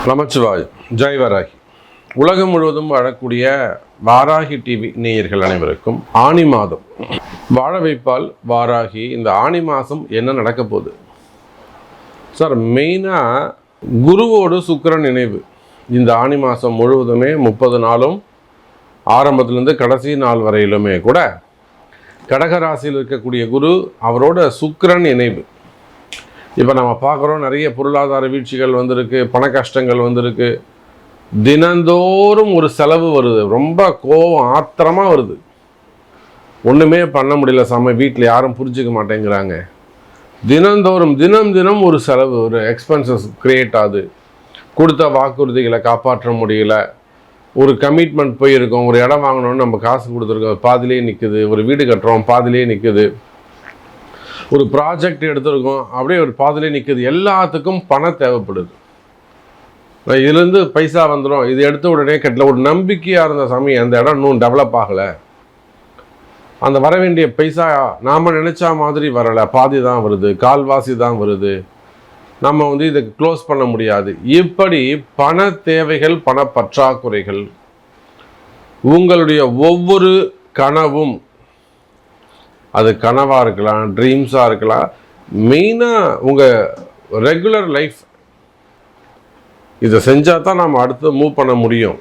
நமச்சிவாய். ஜெய் வராகி. உலகம் முழுவதும் வாழக்கூடிய வாராகி டிவி நேயர்கள் அனைவருக்கும் ஆனி மாதம் வாழ வைப்பால் வாராகி. இந்த ஆனி மாதம் என்ன நடக்க போகுது சார்? மெயினாக குருவோடு சுக்கிரன் நினைவு. இந்த ஆனி மாதம் முழுவதுமே 30 நாளும் ஆரம்பத்திலேருந்து கடைசி நாள் வரையிலுமே கூட கடகராசியில் இருக்கக்கூடிய குரு அவரோட சுக்கிரன் இணைவு. இப்போ நம்ம பார்க்குறோம், நிறைய பொருளாதார வீழ்ச்சிகள் வந்திருக்கு, பண கஷ்டங்கள் வந்திருக்கு, தினந்தோறும் ஒரு செலவு வருது, ரொம்ப கோபம் ஆத்திரமாக வருது, ஒன்றுமே பண்ண முடியல சாமி, வீட்டில் யாரும் புரிஞ்சிக்க மாட்டேங்கிறாங்க, தினந்தோறும் தினம் ஒரு செலவு, ஒரு எக்ஸ்பென்சஸ் க்ரியேட் ஆகுது, கொடுத்த வாக்குறுதிகளை காப்பாற்ற முடியல, ஒரு கமிட்மெண்ட் போயிருக்கோம், ஒரு இடம் வாங்கணும்னு நம்ம காசு கொடுத்துருக்கோம், பாதிலே நிற்குது, ஒரு வீடு கட்டுறோம் பாதிலே நிற்குது, ஒரு ப்ராஜெக்ட் எடுத்துருக்கோம் அப்படியே ஒரு பாதிலே நிற்குது, எல்லாத்துக்கும் பணம் தேவைப்படுது. இதுலேருந்து பைசா வந்துடும், இது எடுத்த உடனே கட்டல, ஒரு நம்பிக்கையாக இருந்த சமயம் அந்த இடம் இன்னும் டெவலப் ஆகலை, அந்த வர வேண்டிய பைசா நாம் நினச்சா மாதிரி வரலை, பாதி தான் வருது, கால்வாசி தான் வருது, நம்ம இதை க்ளோஸ் பண்ண முடியாது. இப்படி பண தேவைகள், பண பற்றாக்குறைகள், உங்களுடைய ஒவ்வொரு கனவும், அது கனவாக இருக்கலாம், ட்ரீம்ஸாக இருக்கலாம், மெயினாக உங்கள் ரெகுலர் லைஃப் இதை செஞ்சால் தான் நம்ம அடுத்து மூவ் பண்ண முடியும்.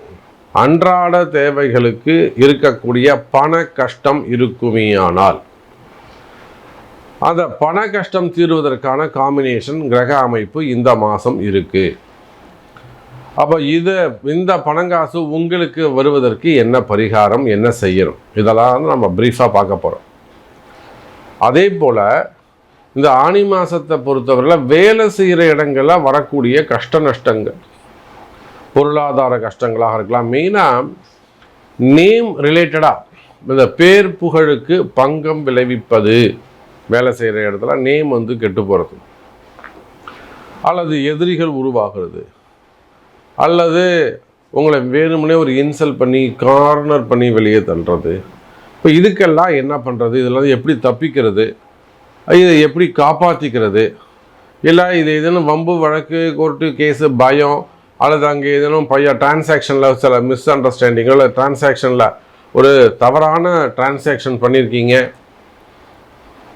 அன்றாட தேவைகளுக்கு இருக்கக்கூடிய பண கஷ்டம் இருக்குமேயானால் அந்த பண கஷ்டம் தீர்வதற்கான காம்பினேஷன் கிரக அமைப்பு இந்த மாதம் இருக்குது. அப்போ இந்த பணங்காசு உங்களுக்கு வருவதற்கு என்ன பரிகாரம், என்ன செய்யணும், இதெல்லாம் நம்ம ப்ரீஃபாக பார்க்க போகிறோம். அதே போல் இந்த ஆனி மாதத்தை பொறுத்தவரையில் வேலை செய்கிற இடங்களில் வரக்கூடிய கஷ்ட நஷ்டங்கள், பொருளாதார கஷ்டங்களாக இருக்கலாம், மெயினாக நேம் ரிலேட்டடாக இந்த பேர் புகழுக்கு பங்கம் விளைவிப்பது, வேலை செய்கிற இடத்துல நேம் கெட்டு போகிறது, அல்லது எதிரிகள் உருவாகிறது, அல்லது உங்களை வேணும்னே ஒரு இன்சல்ட் பண்ணி கார்னர் பண்ணி வெளியே தள்ளுறது. இப்போ இதுக்கெல்லாம் என்ன பண்ணுறது, இதெல்லாம் எப்படி தப்பிக்கிறது, இதை எப்படி காப்பாற்றிக்கிறது, இல்லை இது ஏதேனும் வம்பு வழக்கு கோர்ட்டு கேஸு பயம், அல்லது அங்கே ஏதேனும் டிரான்சாக்ஷனில் சில மிஸ் அண்டர்ஸ்டாண்டிங்கோ, இல்லை டிரான்சாக்ஷனில் ஒரு தவறான டிரான்சாக்ஷன் பண்ணியிருக்கீங்க,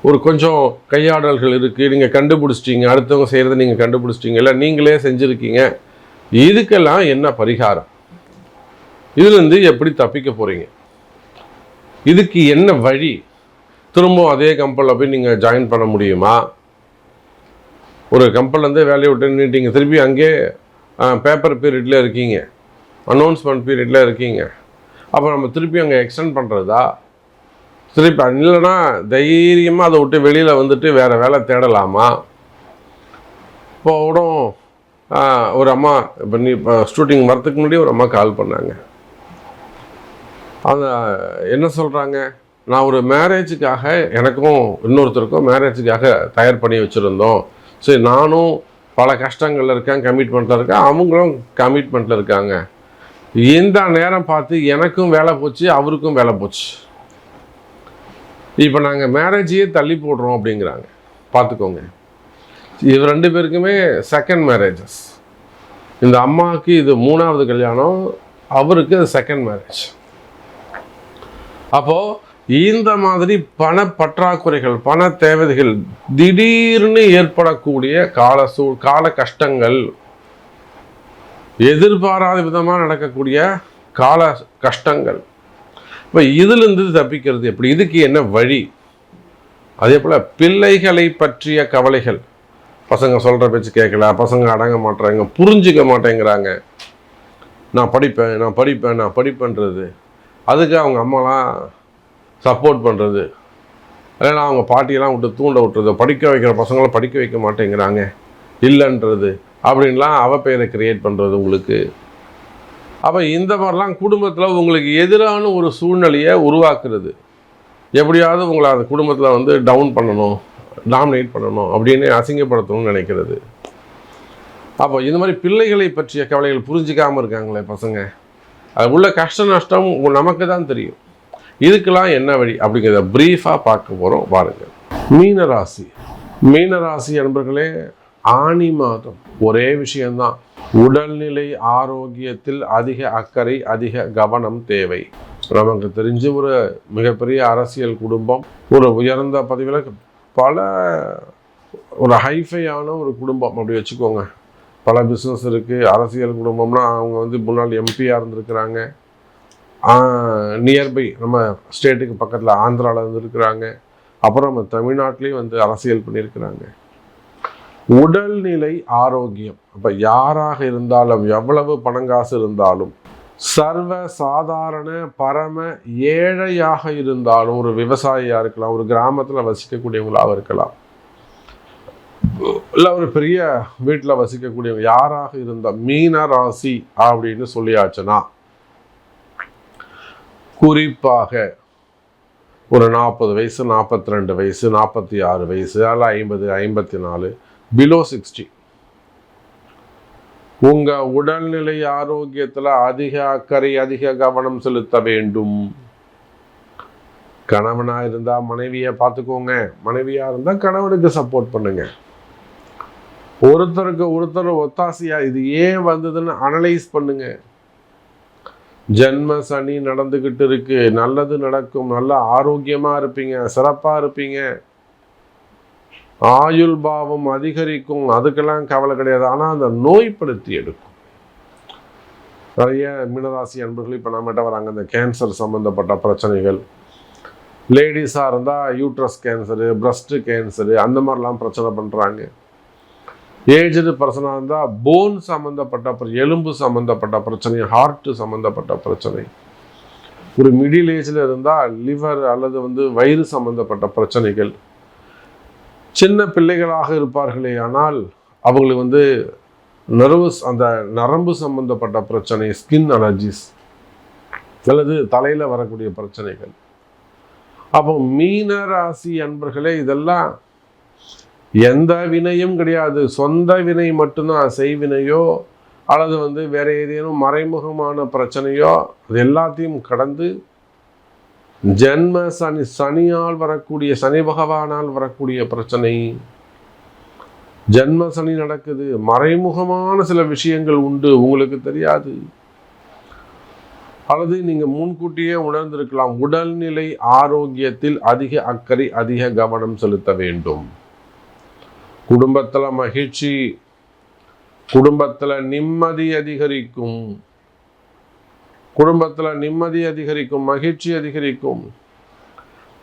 ஒரு கொஞ்சம் கையாடல்கள் இருக்குது, நீங்கள் கண்டுபிடிச்சிட்டிங்க, அடுத்தவங்க செய்கிறத நீங்கள் கண்டுபிடிச்சிட்டிங்க, இல்லை நீங்களே செஞ்சுருக்கீங்க, இதுக்கெல்லாம் என்ன பரிகாரம், இதுலேருந்து எப்படி தப்பிக்க போகிறீங்க, இதுக்கு என்ன வழி, திரும்பவும் அதே கம்பெனியில் போய் நீங்கள் ஜாயின் பண்ண முடியுமா, ஒரு கம்பெனிலேருந்து வேலையை விட்டு நின்றுட்டீங்க, திருப்பி அங்கே பேப்பர் பீரியடில் இருக்கீங்க, அனௌன்ஸ்மெண்ட் பீரியடில் இருக்கீங்க, அப்போ நம்ம திருப்பி அங்கே எக்ஸ்டெண்ட் பண்ணுறதா, திருப்பி இல்லைன்னா தைரியமாக அதை விட்டு வெளியில் வந்துட்டு வேறு வேலை தேடலாமா? இப்போ கூட ஒரு அம்மா இப்போ ஷூட்டிங் வரத்துக்கு முன்னாடி ஒரு அம்மா கால் பண்ணாங்க. அந்த என்ன சொல்கிறாங்க, நான் ஒரு மேரேஜுக்காக எனக்கும் இன்னொருத்தருக்கும் மேரேஜுக்காக தயார் பண்ணி வச்சுருந்தோம், சரி நானும் பல கஷ்டங்களில் இருக்கேன், கமிட்மெண்ட்டில் இருக்கேன், அவங்களும் கமிட்மெண்ட்டில் இருக்காங்க, இந்த நேரம் பார்த்து எனக்கும் வேலை போச்சு, அவருக்கும் வேலை போச்சு, இப்போ நாங்கள் மேரேஜையே தள்ளி போடுறோம் அப்படிங்கிறாங்க. பார்த்துக்கோங்க, இது 2 பேருக்குமே செகண்ட் மேரேஜஸ். இந்த அம்மாவுக்கு இது 3வது கல்யாணம், அவருக்கு அது செகண்ட் மேரேஜ். அப்போது இந்த மாதிரி பண பற்றாக்குறைகள், பண தேவைகள், திடீர்னு ஏற்படக்கூடிய கால கஷ்டங்கள், எதிர்பாராத விதமாக நடக்கக்கூடிய கால கஷ்டங்கள், இப்போ இதிலிருந்து தப்பிக்கிறது எப்படி, இதுக்கு என்ன வழி? அதே போல் பிள்ளைகளை பற்றிய கவலைகள், பசங்க சொல்கிற பேச்சு கேட்கல, பசங்க அடங்க மாட்டேறாங்க, புரிஞ்சிக்க மாட்டேங்கிறாங்க, நான் படிப்பேன்றது, அதுக்கு அவங்க அம்மாலாம் சப்போர்ட் பண்ணுறது, இல்லைன்னா அவங்க பாட்டியெல்லாம் தூண்ட விட்டுறது, படிக்க வைக்கிற பசங்களாம் படிக்க வைக்க மாட்டேங்கிறாங்க இல்லைன்றது, அப்படின்லாம் அவப்பெயரை கிரியேட் பண்ணுறது உங்களுக்கு. அப்போ இந்த மாதிரிலாம் குடும்பத்தில் உங்களுக்கு எதிரான ஒரு சூழ்நிலையை உருவாக்குறது, எப்படியாவது உங்களை அந்த குடும்பத்தில் டவுன் பண்ணணும், டாமினேட் பண்ணணும், அப்படின்னு அசிங்கப்படுத்தணும்னு நினைக்கிறது. அப்போ இந்த மாதிரி பிள்ளைகளை பற்றிய கவலைகள் புரிஞ்சிக்காமல் இருக்காங்களே பசங்க, அது உள்ள கஷ்ட நஷ்டம் நமக்கு தான் தெரியும். இதுக்கெல்லாம் என்ன வழி அப்படிங்கிறத ப்ரீஃபாக பார்க்க போகிறோம். பாருங்கள். மீனராசி அன்பர்களே, ஆனி மாதம் ஒரே விஷயந்தான், உடல்நிலை ஆரோக்கியத்தில் அதிக அக்கறை, அதிக கவனம் தேவை. நமக்கு தெரிஞ்சு ஒரு மிகப்பெரிய அரசியல் குடும்பம், ஒரு உயர்ந்த பதவியில் பல ஒரு ஹைஃபையான ஒரு குடும்பம் அப்படி வச்சுக்கோங்க. பல பிஸ்னஸ் இருக்குது. அரசியல் குடும்பம்னா அவங்க வந்து முன்னாள் எம்பியாக இருந்திருக்கிறாங்க, நியர்பை நம்ம ஸ்டேட்டுக்கு பக்கத்தில் ஆந்திராவில் இருந்திருக்கிறாங்க, அப்புறம் நம்ம தமிழ்நாட்டிலையும் வந்து அரசியல் பண்ணியிருக்கிறாங்க. உடல்நிலை ஆரோக்கியம், அப்போ யாராக இருந்தாலும் எவ்வளவு பணங்காசு இருந்தாலும், சர்வ சாதாரண பரம ஏழையாக இருந்தாலும், ஒரு விவசாயியாக இருக்கலாம், ஒரு கிராமத்தில் வசிக்கக்கூடியவங்களாக இருக்கலாம், இல்லை ஒரு பெரிய வீட்டில் வசிக்கக்கூடியவங்க யாராக இருந்தால், மீன ராசி அப்படின்னு சொல்லியாச்சுன்னா குறிப்பாக ஒரு 40 வயசு, 42 வயசு, 46 வயசு, அல்ல 50, 54, பிலோ 60, உங்க உடல்நிலை ஆரோக்கியத்தில் அதிக அக்கறை, அதிக கவனம் செலுத்த வேண்டும். கணவனா இருந்தா மனைவியை பார்த்துக்கோங்க, மனைவியா இருந்தா கணவனுக்கு சப்போர்ட் பண்ணுங்க. ஒருத்தருக்கு ஒருத்தர் ஒத்தாசையா இது ஏன் வந்ததுன்னு அனலைஸ் பண்ணுங்க. ஜென்ம சனி நடந்துகிட்டு இருக்கு, நல்லது நடக்கும், நல்ல ஆரோக்கியமா இருப்பீங்க, சிறப்பா இருப்பீங்க, ஆயுள் பாவம் அதிகரிக்கும், அதுக்கெல்லாம் கவலை கிடையாது. ஆனால் அந்த நோய்படுத்தி எடுக்கும். நிறைய மீனராசி அன்பர்கள் இப்போ நம்மகிட்ட வராங்க, இந்த கேன்சர் சம்மந்தப்பட்ட பிரச்சனைகள். லேடிஸாக இருந்தால் யூட்ரஸ் கேன்சரு, பிரஸ்ட் கேன்சரு, அந்த மாதிரிலாம் பிரச்சனை பண்ணுறாங்க. ஏஜ்டு பர்சனாக இருந்தால் போன் சம்மந்தப்பட்ட, எலும்பு சம்மந்தப்பட்ட பிரச்சனை, ஹார்ட்டு சம்மந்தப்பட்ட பிரச்சனை. ஒரு மிடில் ஏஜில் இருந்தால் லிவர் அல்லது வந்து வயிறு சம்மந்தப்பட்ட பிரச்சனைகள். சின்ன பிள்ளைகளாக இருப்பார்களே ஆனால் அவங்களுக்கு வந்து நர்வஸ், அந்த நரம்பு சம்பந்தப்பட்ட பிரச்சனை, ஸ்கின் அலர்ஜிஸ் அல்லது தலையில் வரக்கூடிய பிரச்சனைகள். அப்போ மீன ராசி அன்பர்களே, இதெல்லாம் எந்த வினையும் கிடையாது, சொந்த வினை மட்டும்தான். செய்வினையோ அல்லது வந்து வேற ஏதேனும் மறைமுகமான பிரச்சனையோ அது எல்லாத்தையும் கடந்து ஜென்ம சனி, சனியால் வரக்கூடிய, சனி பகவானால் வரக்கூடிய பிரச்சனை. ஜென்ம சனி நடக்குது, மறைமுகமான சில விஷயங்கள் உண்டு, உங்களுக்கு தெரியாது, அல்லது நீங்க முன்கூட்டியே உணர்ந்திருக்கலாம். உடல்நிலை ஆரோக்கியத்தில் அதிக அக்கறை, அதிக கவனம் செலுத்த வேண்டும். குடும்பத்துல மகிழ்ச்சி, குடும்பத்துல நிம்மதி அதிகரிக்கும், குடும்பத்தில் நிம்மதி அதிகரிக்கும், மகிழ்ச்சி அதிகரிக்கும்,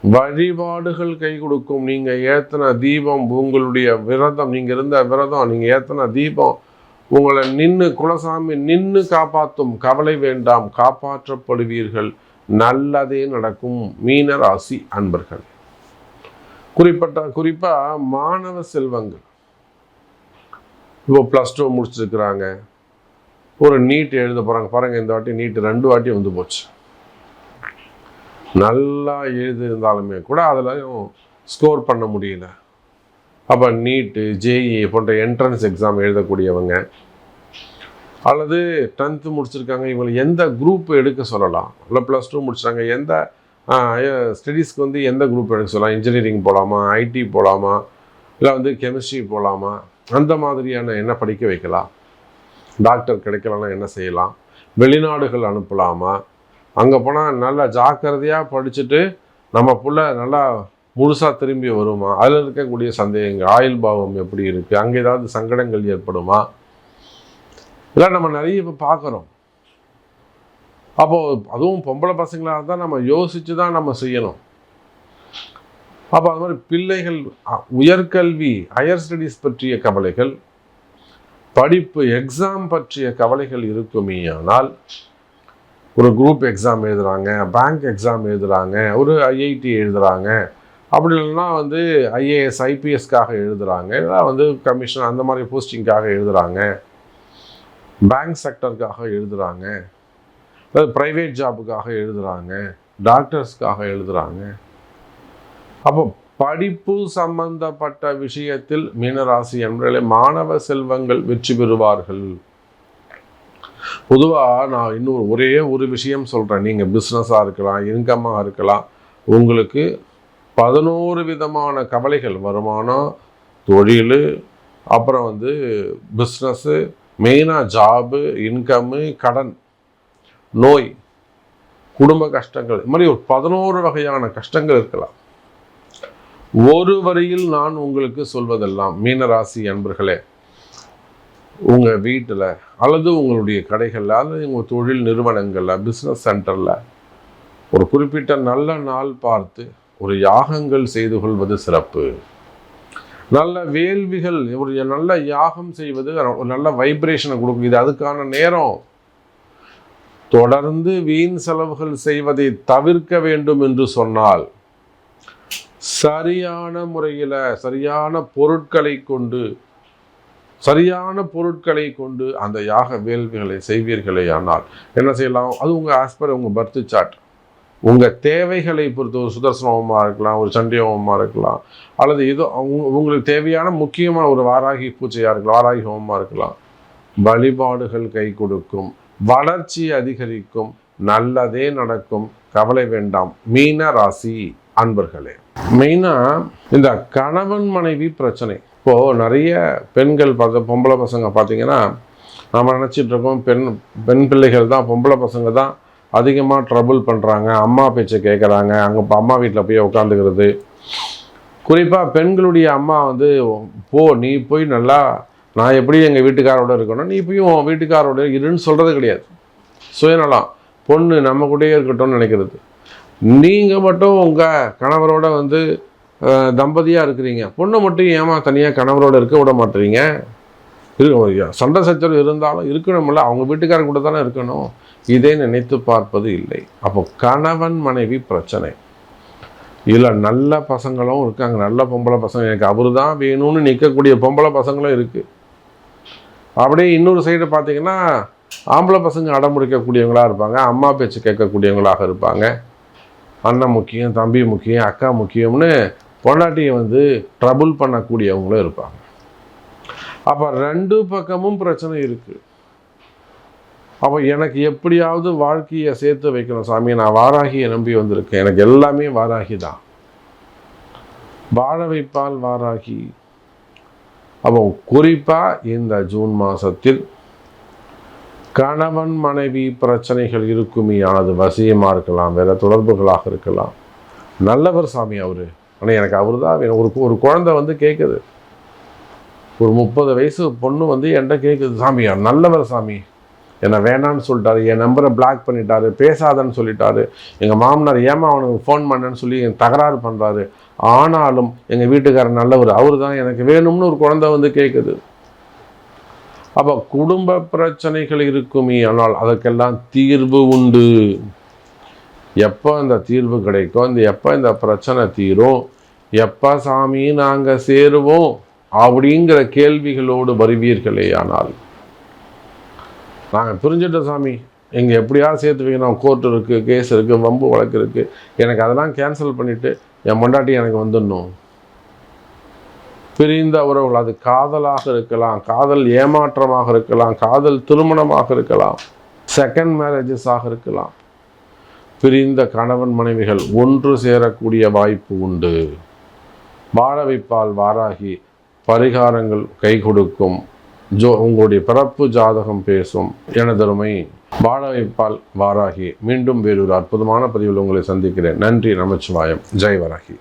வழிபாடுகள் கை கொடுக்கும். நீங்கள் ஏற்றின தீபம், உங்களுடைய விரதம், நீங்கள் இருந்த விரதம், நீங்கள் ஏற்றின தீபம் உங்களை குலசாமி நின்று காப்பாற்றும். கவலை வேண்டாம், காப்பாற்றப்படுவீர்கள், நல்லதே நடக்கும். மீன ராசி அன்பர்கள், குறிப்பாக மாணவ செல்வங்கள் இப்போ +2 முடிச்சிருக்கிறாங்க, ஒரு நீட் எழுத போகிறாங்க. பாருங்கள், இந்த வாட்டி நீட் 2 வாட்டி வந்து போச்சு. நல்லா எழுதியிருந்தாலுமே கூட அதில் ஸ்கோர் பண்ண முடியல. அப்போ நீட்டு, ஜேஇ போன்ற என்ட்ரன்ஸ் எக்ஸாம் எழுதக்கூடியவங்க, அல்லது 10th முடிச்சிருக்காங்க, இவங்களை எந்த குரூப் எடுக்க சொல்லலாம், இல்லை +2 முடிச்சிட்டாங்க, எந்த ஸ்டடீஸ்க்கு வந்து எந்த குரூப் எடுக்க சொல்லலாம், இன்ஜினியரிங் போகலாமா, ஐடி போகலாமா, இல்லை வந்து கெமிஸ்ட்ரி போகலாமா, அந்த மாதிரியான என்ன படிக்க வைக்கலாம், டாக்டர் கிடைக்கலன்னா என்ன செய்யலாம், வெளிநாடுகள் அனுப்பலாமா, அங்கே போனால் நல்லா ஜாக்கிரதையாக படிச்சுட்டு நம்ம புள்ள நல்லா முழுசாக திரும்பி வருமா, அதில் இருக்கக்கூடிய சந்தேகங்கள், ஆயுள் பாவம் எப்படி இருக்குது, அங்கே ஏதாவது சங்கடங்கள் ஏற்படுமா, இதெல்லாம் நம்ம நிறைய இப்போ பார்க்குறோம். அப்போது அதுவும் பொம்பளை பசங்களாக இருந்தால் நம்ம யோசித்து தான் நம்ம செய்யணும். அப்போ அது மாதிரி பிள்ளைகள் உயர்கல்வி, ஹையர் ஸ்டடீஸ் பற்றிய கவலைகள், படிப்பு, எக்ஸாம் பற்றிய கவலைகள் இருக்குமே. ஆனால் ஒரு குரூப் எக்ஸாம் எழுதுகிறாங்க, பேங்க் எக்ஸாம் எழுதுகிறாங்க, ஒரு ஐஐடி எழுதுகிறாங்க, அப்படி இல்லைன்னா வந்து ஐஏஎஸ் ஐபிஎஸ்க்காக எழுதுகிறாங்க, இல்லை வந்து கமிஷன் அந்த மாதிரி போஸ்டிங்காக எழுதுகிறாங்க, பேங்க் செக்டருக்காக எழுதுகிறாங்க, அதாவது ப்ரைவேட் ஜாபுக்காக எழுதுகிறாங்க, டாக்டர்ஸ்க்காக எழுதுகிறாங்க. அப்போ படிப்பு சம்பந்தப்பட்ட விஷயத்தில் மீனராசி என்பவர்களே, மாணவ செல்வங்கள் வெற்றி பெறுவார்கள். பொதுவாக நான் இன்னும் ஒரே ஒரு விஷயம் சொல்கிறேன். நீங்கள் பிஸ்னஸாக இருக்கலாம், இன்கம்மாக இருக்கலாம், உங்களுக்கு 11 விதமான கவலைகள், வருமானம், தொழில், அப்புறம் வந்து பிஸ்னஸ்ஸு, மெயினாக ஜாபு, இன்கம்மு, கடன், நோய், குடும்ப கஷ்டங்கள், இது மாதிரி ஒரு 11 வகையான கஷ்டங்கள் இருக்கலாம். ஒரு வரியில் நான் உங்களுக்கு சொல்வதெல்லாம், மீனராசி அன்பர்களே, உங்கள் வீட்டில் அல்லது உங்களுடைய கடைகளில் அல்லது உங்கள் தொழில் நிறுவனங்களில், பிஸ்னஸ் சென்டரில் ஒரு குறிப்பிட்ட நல்ல நாள் பார்த்து ஒரு யாகங்கள் செய்து கொள்வது சிறப்பு. நல்ல வேள்விகள், ஒரு நல்ல யாகம் செய்வது ஒரு நல்ல வைப்ரேஷனை கொடுக்கும். இது அதுக்கான நேரம். தொடர்ந்து வீண் செலவுகள் செய்வதை தவிர்க்க வேண்டும் என்று சொன்னால், சரியான முறையில் சரியான பொருட்களை கொண்டு அந்த யாக வேள்விகளை செய்வீர்களே ஆனால் என்ன செய்யலாம்? அது உங்கள் ஆஸ்பர் உங்கள் பர்த் சார்ட், உங்கள் தேவைகளை பொறுத்து ஒரு சுதர்சன ஹோமமாக இருக்கலாம், ஒரு சண்டி ஹோமமாக இருக்கலாம், அல்லது ஏதோ உங்களுக்கு தேவையான முக்கியமான ஒரு வாராகி பூஜையாக இருக்கலாம், வாராகி ஹோமமாக இருக்கலாம். வழிபாடுகள் கை கொடுக்கும், வளர்ச்சி அதிகரிக்கும், நல்லதே நடக்கும். கவலை வேண்டாம் மீன ராசி அன்பர்களே. மெயினாக இந்த கணவன் மனைவி பிரச்சனை. இப்போது நிறைய பெண்கள் பொம்பளை பசங்க பார்த்தீங்கன்னா, நம்ம நினச்சிட்டு இருக்கோம் பெண் பிள்ளைகள் தான், பொம்பளை பசங்க தான் அதிகமாக ட்ரபுள் பண்ணுறாங்க, அம்மா பேச்சை கேட்குறாங்க, அங்கே அம்மா வீட்டில் போய் உட்காந்துக்கிறது. குறிப்பாக பெண்களுடைய அம்மா நீ போய் நல்லா, நான் எப்படி எங்கள் வீட்டுக்காரோட இருக்கணும், நீ போய் உன் வீட்டுக்காரோட இருன்னு சொல்கிறது கிடையாது. சுயநலம், பொண்ணு நம்ம கூடயே இருக்கட்டும்னு நினைக்கிறது. நீங்கள் மட்டும் உங்கள் கணவரோட தம்பதியாக இருக்கிறீங்க, பொண்ணை மட்டும் ஏமா தனியாக கணவரோட இருக்க விட மாட்டீங்க? சண்டை சச்சரவு இருந்தாலும் இருக்கணும்ல, அவங்க வீட்டுக்காரங்க கூட தானே இருக்கணும். இதை நினைத்து பார்ப்பது இல்லை. அப்போ கணவன் மனைவி பிரச்சனை. இதில் நல்ல பசங்களும் இருக்காங்க, நல்ல பொம்பளை பசங்க, எனக்கு அவரு தான் வேணும்னு நிற்கக்கூடிய பொம்பளை பசங்களும் இருக்குது. அப்படியே இன்னொரு சைடு பார்த்தீங்கன்னா ஆம்பளை பசங்க அடம்பிடிக்கக்கூடியவங்களாக இருப்பாங்க, அம்மா பேச்சு கேட்கக்கூடியவங்களாக இருப்பாங்க. அண்ணன் முக்கியம், தம்பி முக்கியம், அக்கா முக்கியம்னு பொண்டாட்டியை ட்ரபுள் பண்ணக்கூடியவங்களும் இருப்பாங்க. அப்போ 2 பக்கமும் பிரச்சனை இருக்குது. அப்போ எனக்கு எப்படியாவது வாழ்க்கையை சேர்த்து வைக்கணும் சாமி, நான் வாராகியை நம்பி வந்திருக்கேன், எனக்கு எல்லாமே வாராகி தான், வாழ வைப்பால் வாராகி. அப்போ குறிப்பாக இந்த ஜூன் மாதத்தில் கணவன் மனைவி பிரச்சனைகள் இருக்குமே, ஆனது வசியமாக இருக்கலாம், வேறு தொடர்புகளாக இருக்கலாம். நல்லவர் சாமி அவர், ஆனால் எனக்கு அவர் தான் வேணும். ஒரு குழந்தை கேட்குது, ஒரு 30 வயசு பொண்ணு என்கிட்ட கேட்குது, சாமி நல்லவர் சாமி, என்னை வேணான்னு சொல்லிட்டாரு, என் நம்பரை பிளாக் பண்ணிட்டாரு, பேசாதன்னு சொல்லிட்டாரு, எங்கள் மாமனார் ஏமா அவனுக்கு ஃபோன் பண்ணேன்னு சொல்லி என் தகராறு பண்ணுறாரு, ஆனாலும் எங்கள் வீட்டுக்காரர் நல்லவர், அவர் தான் எனக்கு வேணும்னு ஒரு குழந்தை கேட்குது. அப்போ குடும்ப பிரச்சனைகள் இருக்குமே, ஆனால் அதற்கெல்லாம் தீர்வு உண்டு. எப்போ இந்த தீர்வு கிடைக்கும், எப்போ இந்த பிரச்சனை தீரும், எப்போ சாமி நாங்கள் சேருவோம் அப்படிங்கிற கேள்விகளோடு வருவீர்களே ஆனால், நாங்கள் புரிஞ்சிட்டோம் சாமி, எங்கே எப்படியாவது சேர்த்து வைக்கணும், கோர்ட் இருக்குது, கேஸ் இருக்குது, வம்பு வழக்கு இருக்குது, எனக்கு அதெல்லாம் கேன்சல் பண்ணிவிட்டு என் பொண்டாட்டி எனக்கு வந்துடணும். பிரிந்த உறவுகள், அது காதலாக இருக்கலாம், காதல் ஏமாற்றமாக இருக்கலாம், காதல் திருமணமாக இருக்கலாம், செகண்ட் மேரேஜஸாக இருக்கலாம். பிரிந்த கணவன் மனைவிகள் ஒன்று சேரக்கூடிய வாய்ப்பு உண்டு. வாழ வைப்பால் வாராகி பரிகாரங்கள் கை கொடுக்கும். உங்களுடைய பிறப்பு ஜாதகம் பேசும். எனதருமை வாழ வைப்பால் வாராகி. மீண்டும் வேறொரு அற்புதமான பதிவில் உங்களை சந்திக்கிறேன். நன்றி, நமச்சிவாயம். ஜெய் வராகி.